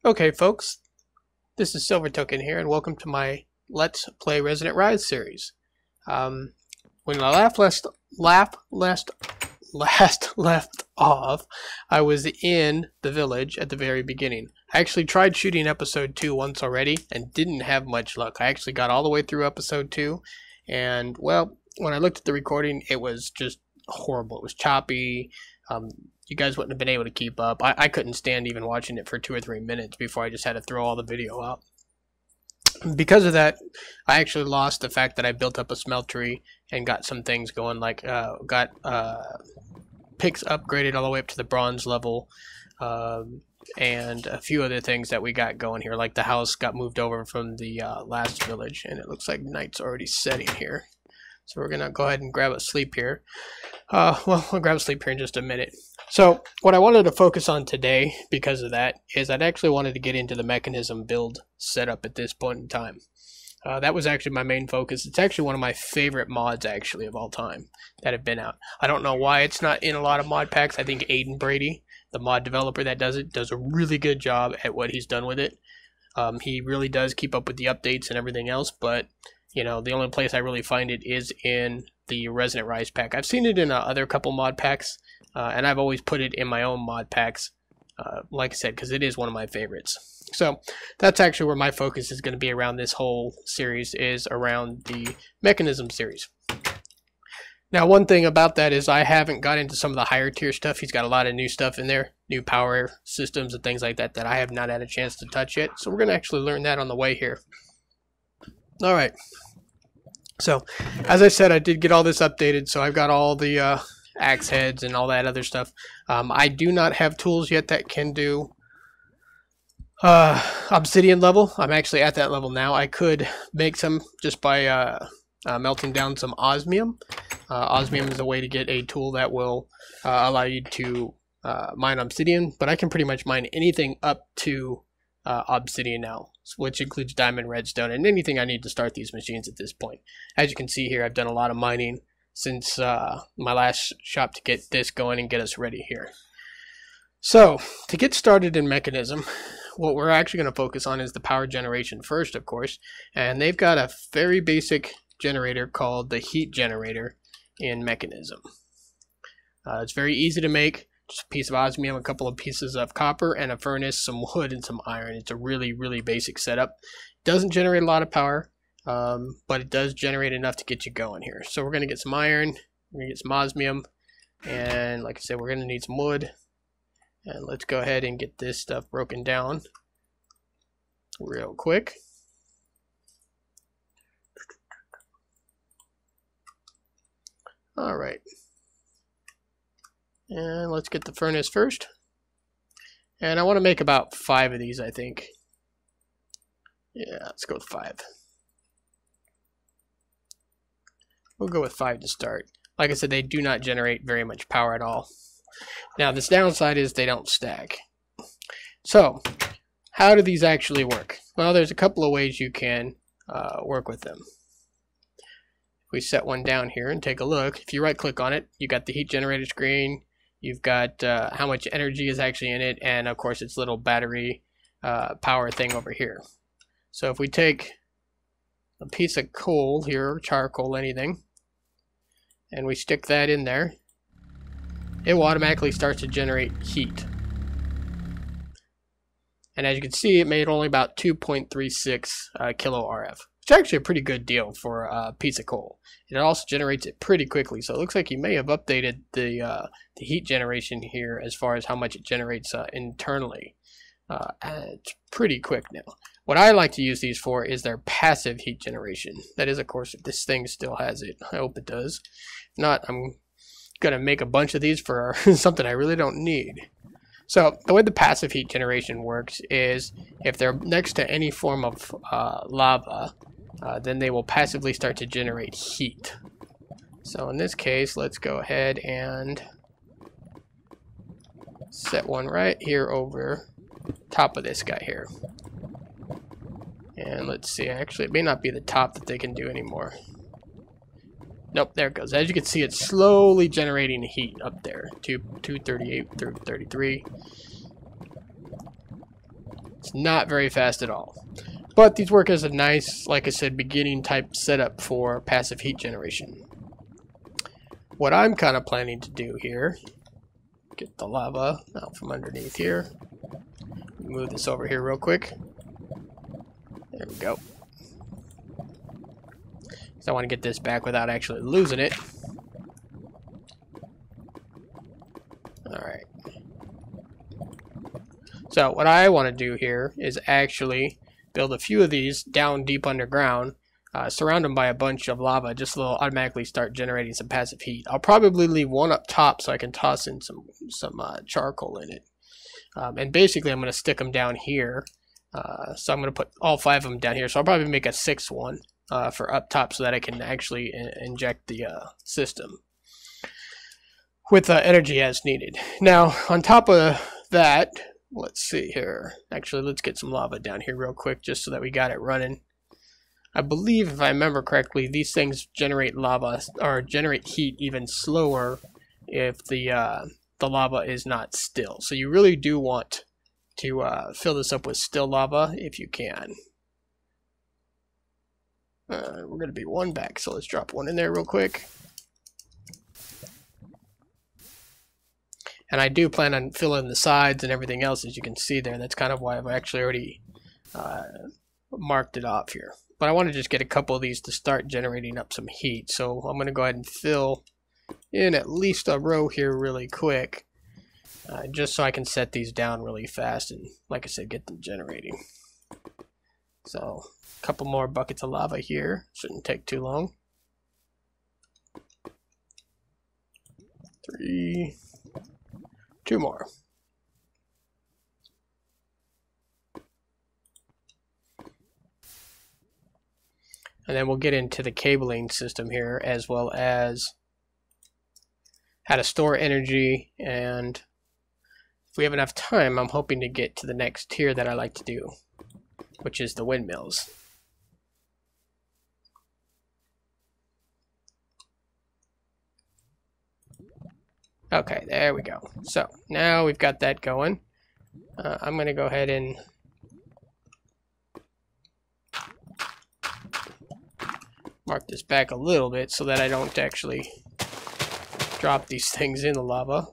Okay, folks, this is Silvertoken here, and welcome to my Let's Play Resonant Rise series. When I last left off, I was in the village at the very beginning. I actually tried shooting episode 2 once already and didn't have much luck. I actually got all the way through episode 2, and, well, when I looked at the recording, it was just horrible. It was choppy. You guys wouldn't have been able to keep up. I couldn't stand even watching it for 2 or 3 minutes before I just had to throw all the video out. Because of that, I actually lost the fact that I built up a smeltery and got some things going, like got picks upgraded all the way up to the bronze level, and a few other things that we got going here, like the house got moved over from the last village, and it looks like night's already setting here. So we're going to go ahead and grab a sleep here. Well, we'll grab a sleep here in just a minute. So what I wanted to focus on today, because of that, is I'd actually wanted to get into the Mekanism build setup at this point in time. That was actually my main focus. It's actually one of my favorite mods, actually, of all time that have been out. I don't know why it's not in a lot of mod packs. I think Aiden Brady, the mod developer that does it, does a really good job at what he's done with it. He really does keep up with the updates and everything else, but you know, the only place I really find it is in the Resonant Rise pack. I've seen it in other couple mod packs, and I've always put it in my own mod packs, like I said, because it is one of my favorites. So that's actually where my focus is going to be around this whole series, is around the Mekanism series. Now, one thing about that is I haven't got into some of the higher tier stuff. He's got a lot of new stuff in there, new power systems and things like that that I have not had a chance to touch yet. So we're going to actually learn that on the way here. Alright, so as I said, I did get all this updated, so I've got all the axe heads and all that other stuff. I do not have tools yet that can do obsidian level. I'm actually at that level now. I could make some just by melting down some osmium. Osmium is a way to get a tool that will allow you to mine obsidian, but I can pretty much mine anything up to obsidian now, which includes diamond, redstone, and anything I need to start these machines at this point. As you can see here, I've done a lot of mining since my last shop to get this going and get us ready here. So, to get started in Mekanism, what we're actually going to focus on is the power generation first, of course, and they've got a very basic generator called the heat generator in Mekanism. It's very easy to make. Just a piece of osmium, a couple of pieces of copper, and a furnace, some wood, and some iron. It's a really, really basic setup. It doesn't generate a lot of power, but it does generate enough to get you going here. So we're going to get some iron, we're going to get some osmium, and like I said, we're going to need some wood. And let's go ahead and get this stuff broken down real quick. Alright. And let's get the furnace first. And I want to make about 5 of these, I think. Yeah, let's go with 5. We'll go with 5 to start. Like I said, they do not generate very much power at all. Now, this downside is they don't stack. So, how do these actually work? Well, there's a couple of ways you can work with them. If we set one down here and take a look, if you right-click on it, you got the heat generator screen. You've got how much energy is actually in it, and of course its little battery power thing over here. So if we take a piece of coal here, charcoal, anything, and we stick that in there, it will automatically start to generate heat. And as you can see, it made only about 2.36 kilo RF. It's actually a pretty good deal for a piece of coal. It also generates it pretty quickly, so it looks like you may have updated the heat generation here as far as how much it generates internally. It's pretty quick now. What I like to use these for is their passive heat generation. That is, of course, if this thing still has it. I hope it does. If not, I'm going to make a bunch of these for something I really don't need. So the way the passive heat generation works is if they're next to any form of lava, then they will passively start to generate heat. So in this case, let's go ahead and set one right here over top of this guy here. And let's see, actually it may not be the top that they can do anymore. Nope, there it goes. As you can see, it's slowly generating heat up there. 238 through 33. It's not very fast at all. But these work as a nice, like I said, beginning type setup for passive heat generation. What I'm kind of planning to do here, get the lava out from underneath here. Move this over here real quick. There we go. So I want to get this back without actually losing it. Alright. So what I want to do here is actually build a few of these down deep underground, surround them by a bunch of lava, just so they'll automatically start generating some passive heat. I'll probably leave one up top so I can toss in some charcoal in it. And basically I'm going to stick them down here. So I'm going to put all 5 of them down here. So I'll probably make a 6th one for up top so that I can actually inject the system with energy as needed. Now, on top of that, let's see here. Actually, let's get some lava down here real quick just so that we got it running. I believe, if I remember correctly, these things generate lava or generate heat even slower if the lava is not still. So you really do want to fill this up with still lava if you can. We're going to be 1 back, so let's drop 1 in there real quick. And I do plan on filling the sides and everything else, as you can see there. That's kind of why I've actually already marked it off here. But I want to just get a couple of these to start generating up some heat. So I'm going to go ahead and fill in at least a row here really quick. Just so I can set these down really fast and, like I said, get them generating. So a couple more buckets of lava here. Shouldn't take too long. 3. 2 more. And then we'll get into the cabling system here, as well as how to store energy. And if we have enough time, I'm hoping to get to the next tier that I like to do, which is the windmills. Okay, there we go. So now we've got that going. I'm going to go ahead and mark this back a little bit so that I don't actually drop these things in the lava.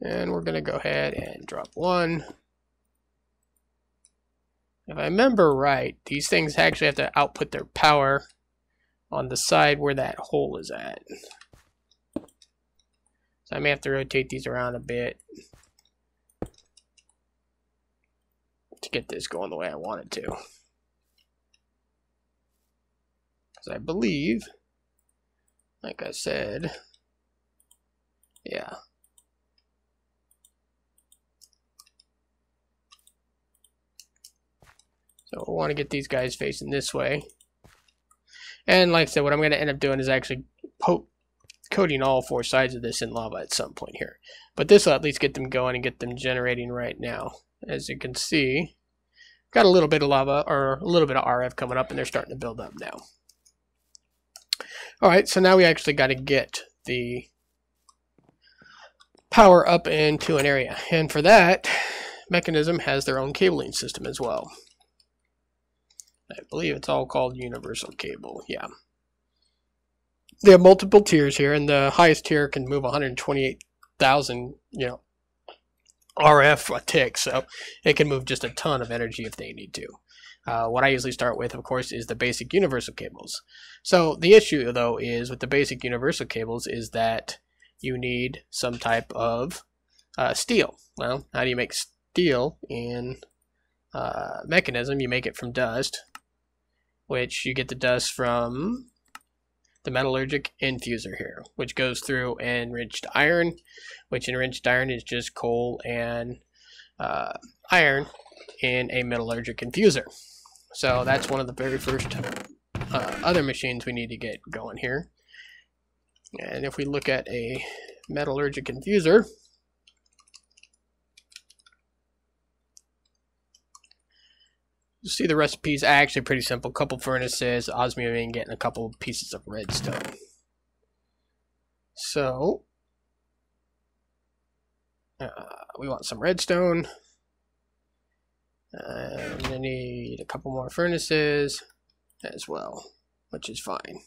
And we're going to go ahead and drop 1. If I remember right, these things actually have to output their power on the side where that hole is at. So I may have to rotate these around a bit to get this going the way I want it to. Because I believe, like I said, yeah. So we want to get these guys facing this way. And like I said, what I'm going to end up doing is actually coating all 4 sides of this in lava at some point here. But this will at least get them going and get them generating right now. As you can see, got a little bit of lava, or a little bit of RF coming up, and they're starting to build up now. Alright, so now we actually got to get the power up into an area. And for that, Mekanism has their own cabling system as well. I believe it's all called universal cable. Yeah. They have multiple tiers here, and the highest tier can move 128,000, RF a tick, so it can move just a ton of energy if they need to. What I usually start with, of course, is the basic universal cables. So the issue, though, is with the basic universal cables is that you need some type of steel. Well, how do you make steel in Mekanism? You make it from dust, which you get the dust from the metallurgic infuser here, which goes through enriched iron, which enriched iron is just coal and iron in a metallurgic infuser. So that's one of the very first other machines we need to get going here. And if we look at a metallurgic infuser, you see the recipe's actually pretty simple. Couple furnaces, osmium ingot, and a couple pieces of redstone. So we want some redstone. And I need a couple more furnaces as well, which is fine.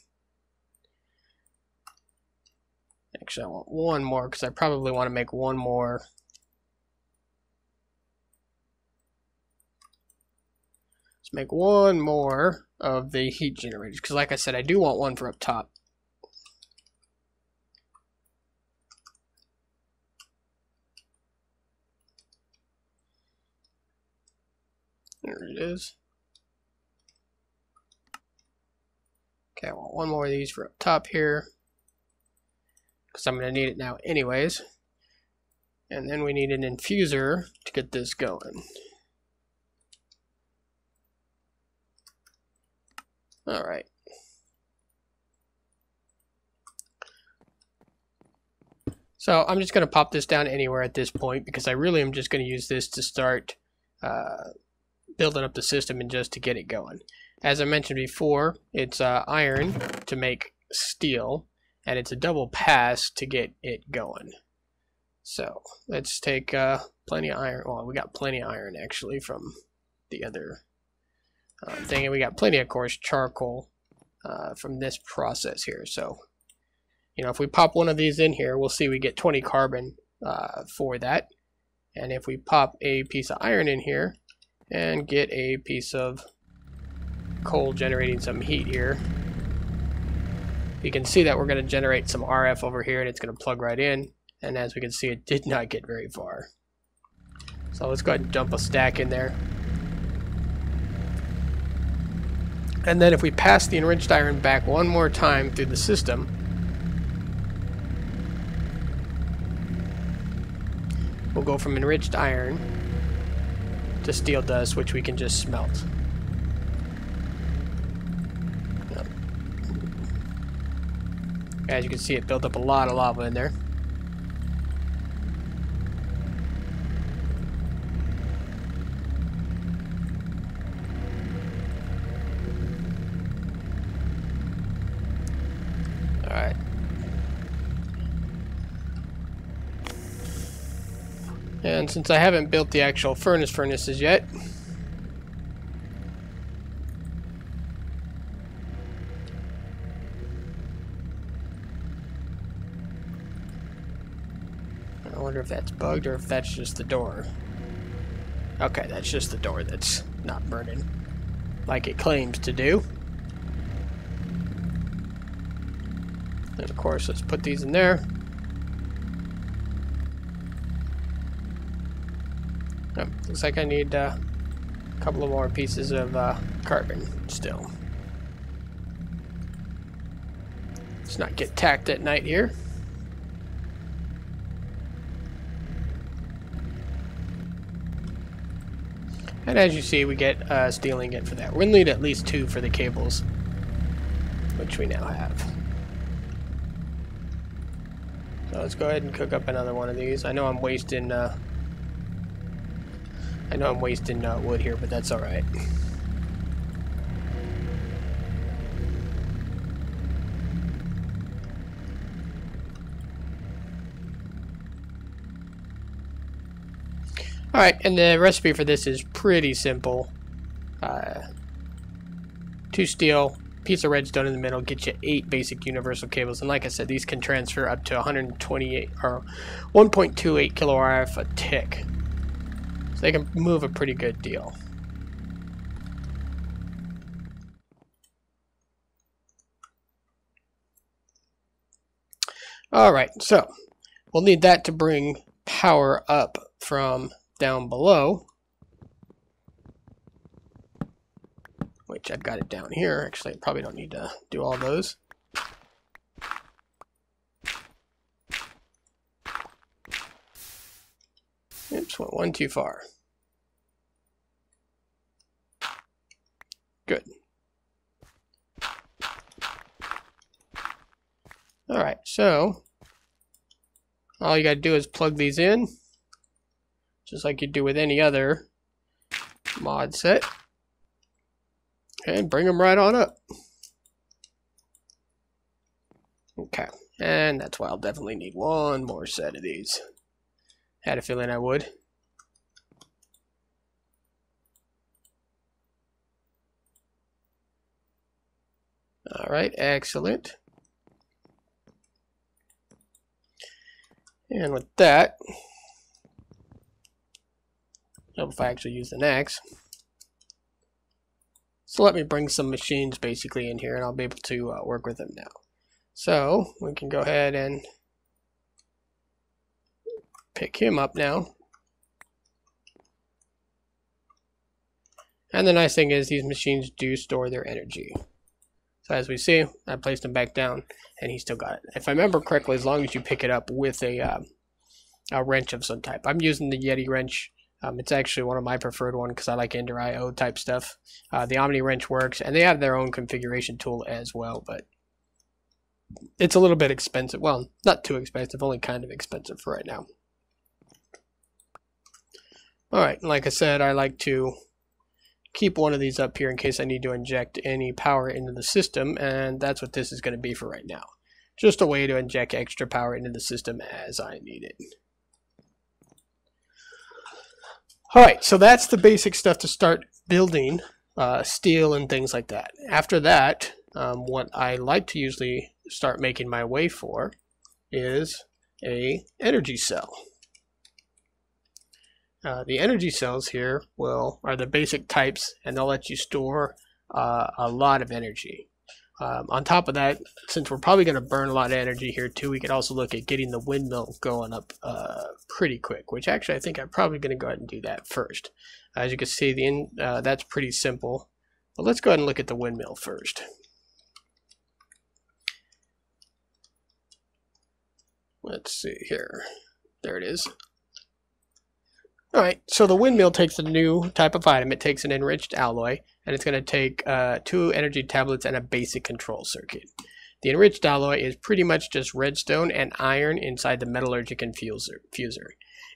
Actually, I want one more because I probably want to make one more. Let's make one more of the heat generators because, like I said, I do want one for up top. There it is. Okay, I want one more of these for up top here because I'm going to need it now anyways. And then we need an infuser to get this going. All right. So I'm just going to pop this down anywhere at this point because I really am just going to use this to start building up the system and just to get it going. As I mentioned before, it's iron to make steel, and it's a double pass to get it going. So let's take plenty of iron. Well, we got plenty of iron actually from the other thing, and we got plenty, of course, charcoal from this process here. So, you know, if we pop one of these in here, we'll see we get 20 carbon for that. And if we pop a piece of iron in here and get a piece of coal generating some heat here, you can see that we're going to generate some RF over here, and it's going to plug right in. And as we can see, it did not get very far. So let's go ahead and dump a stack in there. And then if we pass the enriched iron back one more time through the system, we'll go from enriched iron to steel dust, which we can just smelt. Yep. As you can see, it built up a lot of lava in there. Alright. And since I haven't built the actual furnaces yet, I wonder if that's bugged or if that's just the door. Okay, that's just the door that's not burning like it claims to do. And of course, let's put these in there. Oh, looks like I need a couple of more pieces of carbon still. Let's not get tacked at night here. And as you see, we get steel ingot for that. We're going to need at least 2 for the cables, which we now have. So let's go ahead and cook up another one of these. I know I'm wasting wood here, but that's all right. All right, and the recipe for this is pretty simple. 2 steel, piece of redstone in the middle, get you 8 basic universal cables, and like I said, these can transfer up to 128 or 1.28 kilo RF a tick. So they can move a pretty good deal. Alright, so we'll need that to bring power up from down below, which I've got it down here. Actually, I probably don't need to do all those. Oops, went one too far. Good. Alright, so all you gotta do is plug these in, just like you do with any other mod set, and bring them right on up. Okay, and that's why I'll definitely need one more set of these. Had a feeling I would. Alright, excellent. And with that, help if I actually use an axe. So let me bring some machines basically in here and I'll be able to work with them now. So we can go ahead and pick him up now. And the nice thing is these machines do store their energy. So as we see, I placed him back down and he still got it. If I remember correctly, as long as you pick it up with a wrench of some type. I'm using the Yeti wrench. It's actually one of my preferred ones because I like Ender IO type stuff. The Omni wrench works, and they have their own configuration tool as well, but it's a little bit expensive. Well, not too expensive, only kind of expensive for right now. Alright, like I said, I like to keep one of these up here in case I need to inject any power into the system, and that's what this is going to be for right now. Just a way to inject extra power into the system as I need it. Alright, so that's the basic stuff to start building steel and things like that. After that, what I like to usually start making my way for is a energy cell. The energy cells here are the basic types, and they'll let you store a lot of energy. On top of that, since we're probably going to burn a lot of energy here too, we could also look at getting the windmill going up pretty quick, which actually I think I'm probably going to go ahead and do that first. As you can see, that's pretty simple. But let's go ahead and look at the windmill first. Let's see here. There it is. Alright, so the windmill takes a new type of item. It takes an enriched alloy, and it's going to take 2 energy tablets and a basic control circuit. The enriched alloy is pretty much just redstone and iron inside the metallurgic infuser.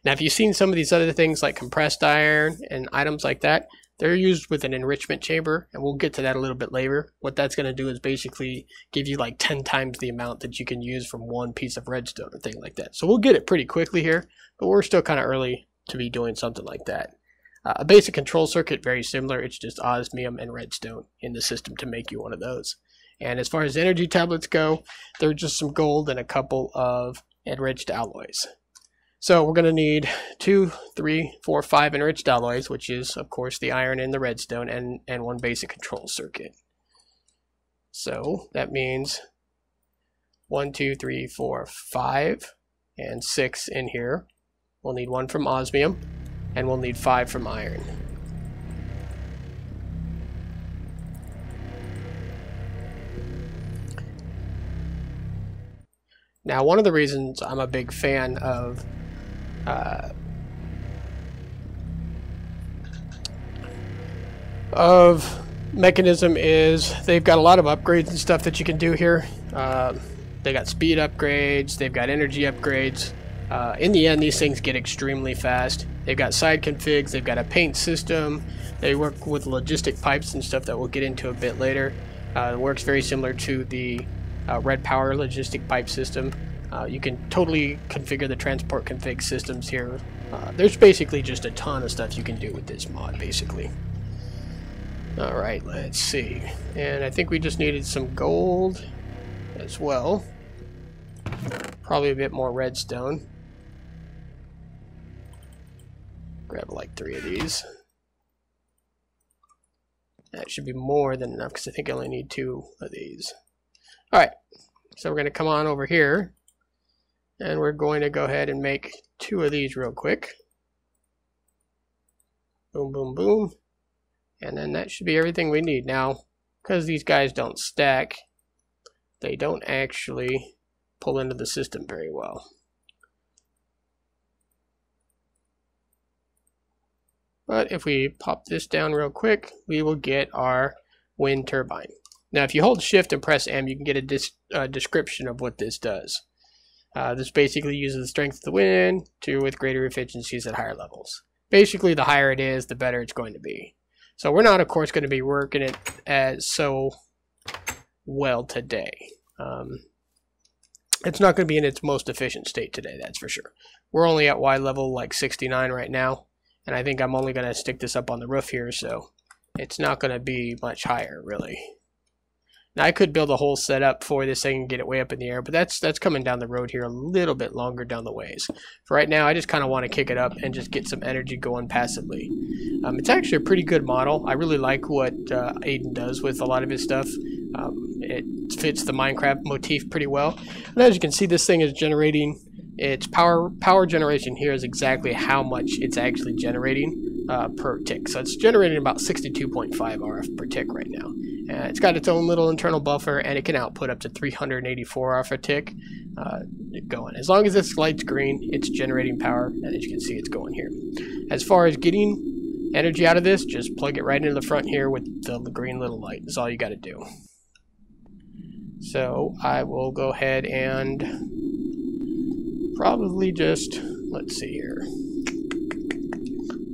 Now, if you've seen some of these other things like compressed iron and items like that, they're used with an enrichment chamber, and we'll get to that a little bit later. What that's going to do is basically give you like 10 times the amount that you can use from one piece of redstone or thing like that. So we'll get it pretty quickly here, but we're still kind of early to be doing something like that. A basic control circuit, very similar. It's just osmium and redstone in the system to make you one of those. And as far as energy tablets go, they're just some gold and a couple of enriched alloys. So we're going to need 2, 3, 4, 5 enriched alloys, which is, of course, the iron and the redstone, and 1 basic control circuit. So that means 1, 2, 3, 4, 5, and 6 in here. We'll need 1 from osmium, and we'll need 5 from iron. Now, one of the reasons I'm a big fan of Mekanism is they've got a lot of upgrades and stuff that you can do here. They got speed upgrades, they've got energy upgrades. In the end, these things get extremely fast. They've got side configs, they've got a paint system, they work with logistic pipes and stuff that we'll get into a bit later. It works very similar to the Red Power logistic pipe system. You can totally configure the transport config systems here. There's basically just a ton of stuff you can do with this mod, basically. Alright, let's see. And I think we just needed some gold as well. Probably a bit more redstone. Grab like 3 of these. That should be more than enough because I think I only need 2 of these. Alright, so we're going to come on over here and we're going to go ahead and make 2 of these real quick. Boom, boom, boom. And then that should be everything we need. Now, because these guys don't stack, they don't actually pull into the system very well. But if we pop this down real quick, we will get our wind turbine. Now, if you hold Shift and press M, you can get a description of what this does. This basically uses the strength of the wind with greater efficiencies at higher levels. Basically, the higher it is, the better it's going to be. So we're not, of course, going to be working it as so well today. it's not going to be in its most efficient state today, that's for sure. We're only at Y level like 69 right now, and I think I'm only going to stick this up on the roof here, so it's not going to be much higher, really. Now, I could build a whole setup for this thing and get it way up in the air, but that's coming down the road here a little bit longer down the ways. For right now, I just kind of want to kick it up and just get some energy going passively. It's actually a pretty good model. I really like what Aiden does with a lot of his stuff. It fits the Minecraft motif pretty well. And as you can see, this thing is generating its power generation here is exactly how much it's actually generating per tick. So it's generating about 62.5 RF per tick right now. It's got its own little internal buffer, and it can output up to 384 RF a tick going. As long as this light's green, it's generating power, and as you can see, it's going here. As far as getting energy out of this, just plug it right into the front here with the green little light. That's all you got to do. So I will go ahead and probably just, let's see here.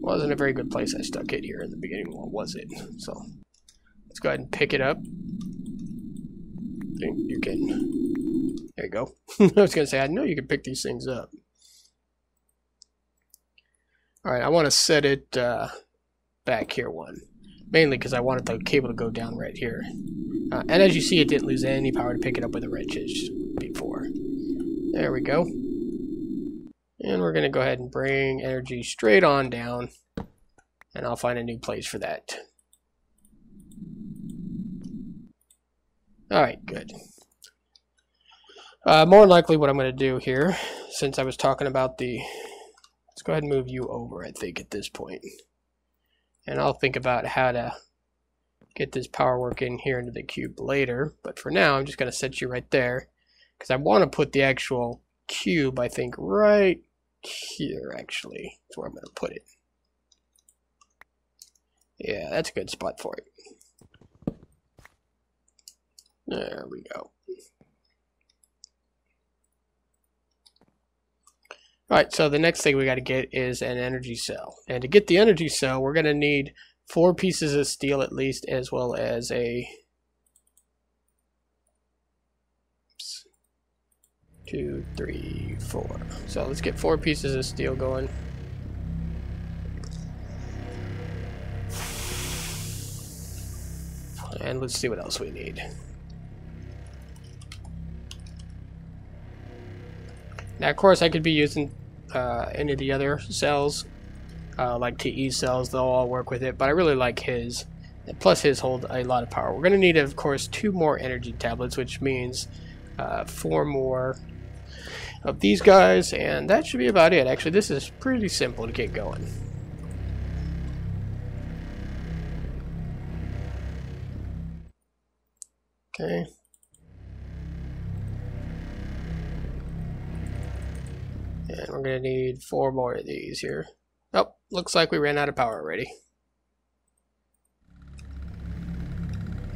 Wasn't a very good place I stuck it here in the beginning, well, was it? So let's go ahead and pick it up. I think you can, there you go. I was going to say, I know you can pick these things up. Alright, I want to set it back here one. Mainly because I wanted the cable to go down right here. And as you see, it didn't lose any power to pick it up with the wrenches before. There we go. And we're going to go ahead and bring energy straight on down. And I'll find a new place for that. Alright, good. More than likely what I'm going to do here, since I was talking about the... Let's go ahead and move you over, I think, at this point. And I'll think about how to get this power working here into the cube later. But for now, I'm just going to set you right there. Because I want to put the actual cube, I think, right here, actually. That's where I'm going to put it. Yeah, that's a good spot for it. There we go. Alright, so the next thing we got to get is an energy cell. And to get the energy cell, we're going to need 4 pieces of steel at least, as well as a 2, 3, 4. So let's get 4 pieces of steel going. And let's see what else we need. Now, of course, I could be using any of the other cells, like TE cells. They'll all work with it, but I really like his. And plus, his hold a lot of power. We're going to need, of course, 2 more energy tablets, which means 4 more of these guys, and that should be about it. Actually, this is pretty simple to get going. Okay. And we're going to need 4 more of these here. Oh, looks like we ran out of power already.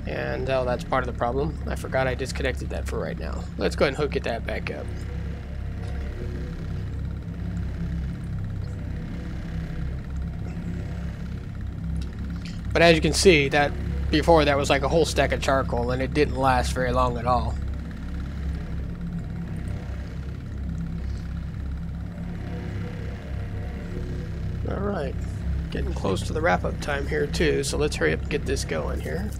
And oh, that's part of the problem. I forgot I disconnected that for right now. Let's go ahead and hook that back up. But as you can see, that before that was like a whole stack of charcoal, and it didn't last very long at all. Alright, getting close to the wrap-up time here too, so let's hurry up and get this going here.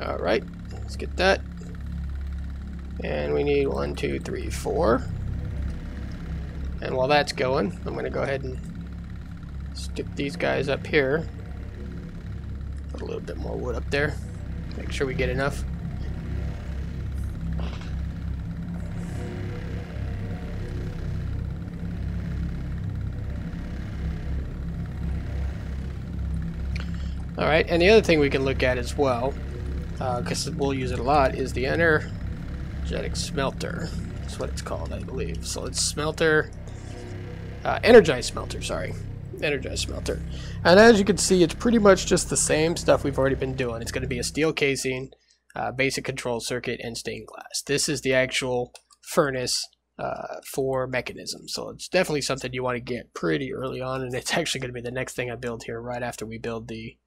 Alright, let's get that. And we need 1, 2, 3, 4. And while that's going, I'm going to go ahead and stick these guys up here. Put a little bit more wood up there. Make sure we get enough. Alright, and the other thing we can look at as well, because we'll use it a lot, is the energetic smelter. That's what it's called, I believe. So it's smelter, energized smelter, sorry. Energized smelter. And as you can see, it's pretty much just the same stuff we've already been doing. It's going to be a steel casing, basic control circuit, and stained glass. This is the actual furnace for Mekanism. So it's definitely something you want to get pretty early on, and it's actually going to be the next thing I build here right after we build the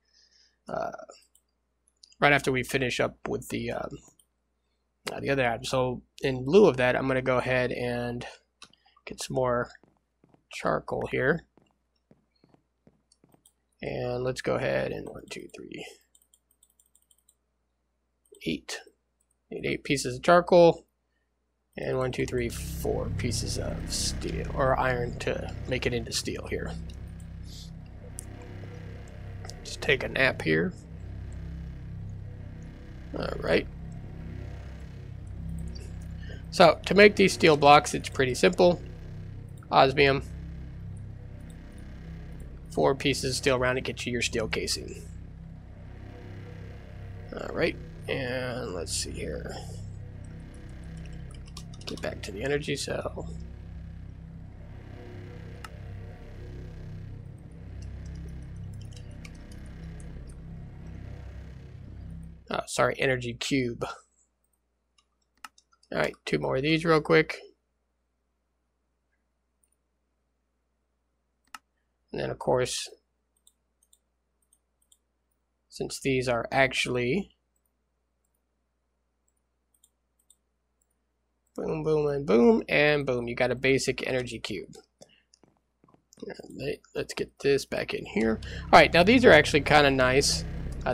right after we finish up with the other item. So in lieu of that, I'm going to go ahead and get some more charcoal here. And let's go ahead and 1, 2, 3, 8. Need 8 pieces of charcoal. And 1, 2, 3, 4 pieces of steel or iron to make it into steel here. Just take a nap here. Alright. So to make these steel blocks, it's pretty simple. Osmium. 4 pieces of steel around to get you your steel casing. Alright, and let's see here. Get back to the energy cell. Oh, sorry, energy cube. Alright, 2 more of these real quick. And then, of course, since these are actually boom, boom, and boom, and boom, you got a basic energy cube. Let's get this back in here. Alright, now these are actually kind of nice.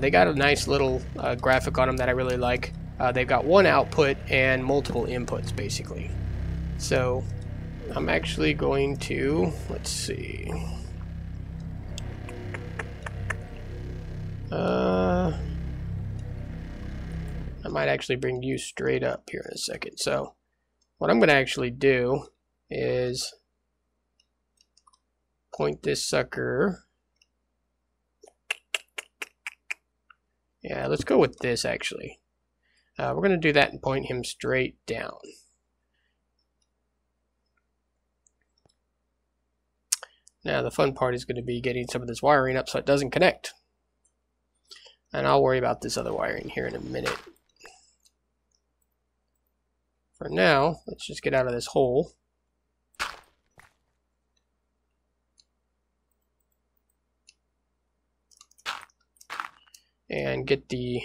They got a nice little graphic on them that I really like. They've got one output and multiple inputs, basically. So, I'm actually going to, let's see. I might actually bring you straight up here in a second. So, what I'm going to actually do is point this sucker. Yeah, let's go with this actually. We're going to do that and point him straight down. Now the fun part is going to be getting some of this wiring up so it doesn't connect. And I'll worry about this other wiring here in a minute. For now, let's just get out of this hole. And get the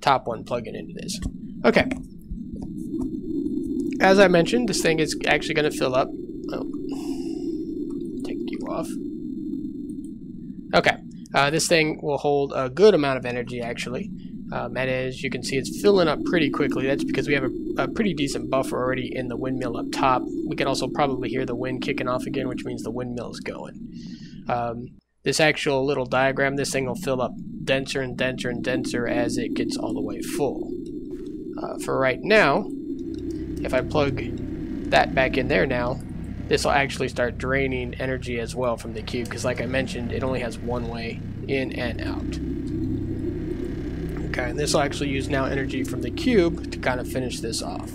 top one plugging into this. Okay. As I mentioned, this thing is actually going to fill up. Oh. Take you off. Okay. This thing will hold a good amount of energy, actually. And as you can see, it's filling up pretty quickly. That's because we have a pretty decent buffer already in the windmill up top. We can also probably hear the wind kicking off again, which means the windmill's going. This actual little diagram, this thing will fill up denser and denser and denser as it gets all the way full. For right now, if I plug that back in there now, this will actually start draining energy as well from the cube, because like I mentioned, it only has one way in and out. Okay, and this will actually use now energy from the cube to kind of finish this off.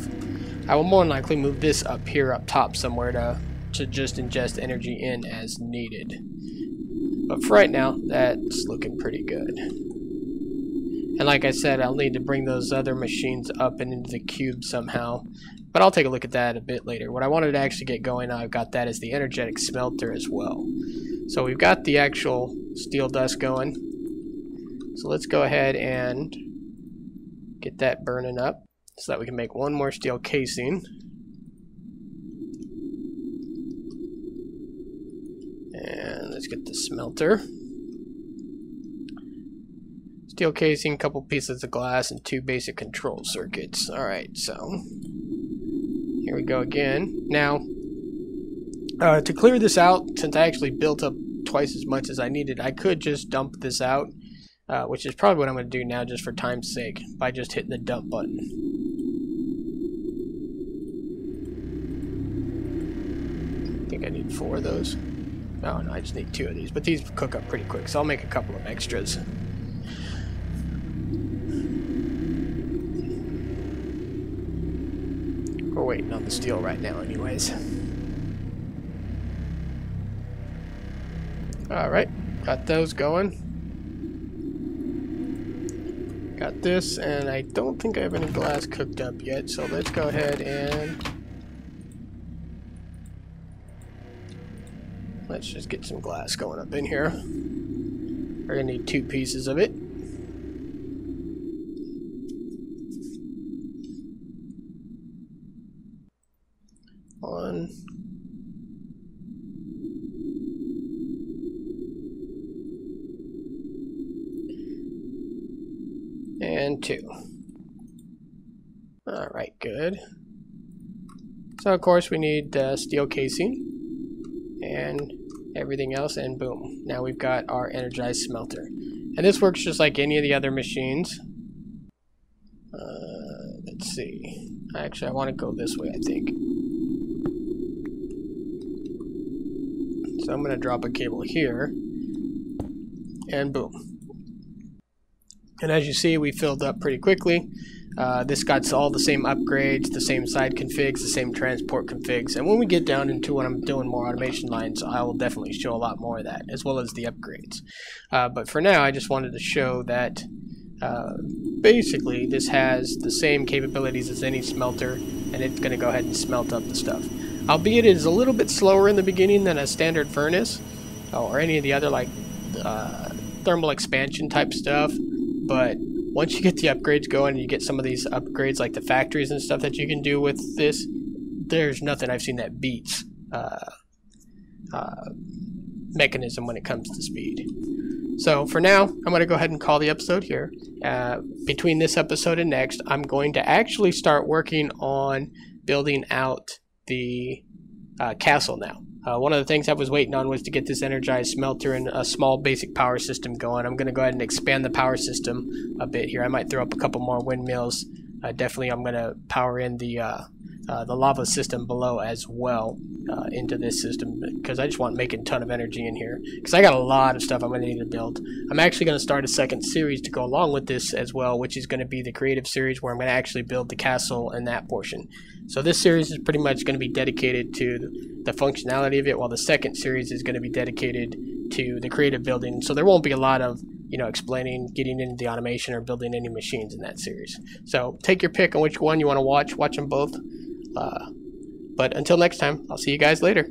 I will more than likely move this up here up top somewhere to just ingest energy in as needed. But for right now, that's looking pretty good. And like I said, I'll need to bring those other machines up and into the cube somehow. But I'll take a look at that a bit later. What I wanted to actually get going, I've got that as the energetic smelter as well. So we've got the actual steel dust going. So let's go ahead and get that burning up so that we can make one more steel casing. And let's get the smelter. Steel casing, couple pieces of glass, and 2 basic control circuits. Alright, so here we go again. Now, to clear this out, since I actually built up twice as much as I needed, I could just dump this out, which is probably what I'm going to do now just for time's sake, by just hitting the dump button. I think I need 4 of those. Oh no, I just need 2 of these, but these cook up pretty quick, so I'll make a couple of extras. We're waiting on the steel right now anyways. Alright, got those going. Got this, and I don't think I have any glass cooked up yet, so let's go ahead and let's just get some glass going up in here. We're gonna need 2 pieces of it. 1. And 2. Alright, good. So of course we need steel casing and everything else, and boom. Now we've got our energized smelter. And this works just like any of the other machines. Let's see. Actually, I want to go this way, I think. So I'm going to drop a cable here. And boom. And as you see, we filled up pretty quickly. This got all the same upgrades, the same side configs, the same transport configs. And when we get down into when I'm doing more automation lines, I will definitely show a lot more of that, as well as the upgrades. But for now, I just wanted to show that basically this has the same capabilities as any smelter, and it's going to go ahead and smelt up the stuff. Albeit it is a little bit slower in the beginning than a standard furnace, or any of the other like thermal expansion type stuff. But once you get the upgrades going and you get some of these upgrades like the factories and stuff that you can do with this, there's nothing I've seen that beats Mekanism when it comes to speed. So for now, I'm going to go ahead and call the episode here. Between this episode and next, I'm going to actually start working on building out the castle now. One of the things I was waiting on was to get this energized smelter and a small basic power system going. I'm going to go ahead and expand the power system a bit here. I might throw up a couple more windmills. Definitely I'm going to power in the lava system below as well into this system, because I just want to make a ton of energy in here, because I got a lot of stuff I'm going to need to build. I'm actually going to start a second series to go along with this as well, which is going to be the creative series, where I'm going to actually build the castle and that portion. So this series is pretty much going to be dedicated to the functionality of it, while the second series is going to be dedicated to the creative building. So there won't be a lot of, you know, explaining, getting into the automation or building any machines in that series. So take your pick on which one you want to watch. Watch them both. But until next time, I'll see you guys later.